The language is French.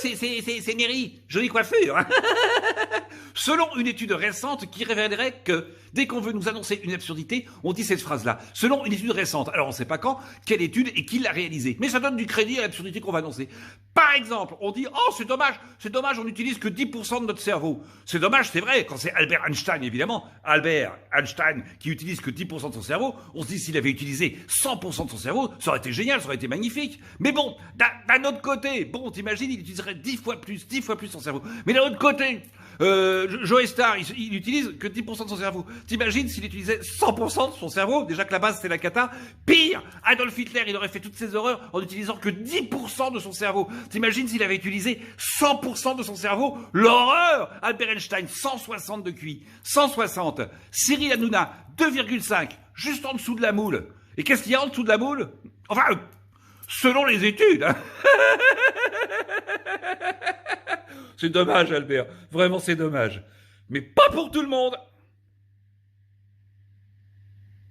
c'est Neri, jolie coiffure. Selon une étude récente qui révélerait que dès qu'on veut nous annoncer une absurdité, on dit cette phrase-là. Selon une étude récente. Alors on ne sait pas quand, quelle étude et qui l'a réalisée. Mais ça donne du crédit à l'absurdité qu'on va annoncer. Par exemple, on dit « Oh, c'est dommage, on n'utilise que 10% de notre cerveau. » C'est dommage, c'est vrai, quand c'est Albert Einstein, évidemment. Albert Einstein qui utilise que 10% de son cerveau, on se dit s'il avait utilisé 100% de son cerveau, ça aurait été génial, ça aurait été magnifique. Mais bon, d'un autre côté, bon, t'imagines, il utiliserait 10 fois plus son cerveau. Mais d'un autre côté, Joe Star, il utilise que 10% de son cerveau. T'imagines s'il utilisait 100% de son cerveau? Déjà que la base c'est la cata. Pire, Adolf Hitler, il aurait fait toutes ces horreurs en utilisant que 10% de son cerveau. T'imagines s'il avait utilisé 100% de son cerveau? L'horreur! Albert Einstein, 160 de QI. 160. Cyril Hanouna, 2,5. Juste en dessous de la moule. Et qu'est-ce qu'il y a en dessous de la moule? Enfin, selon les études. C'est dommage, Albert. Vraiment, c'est dommage. Mais pas pour tout le monde.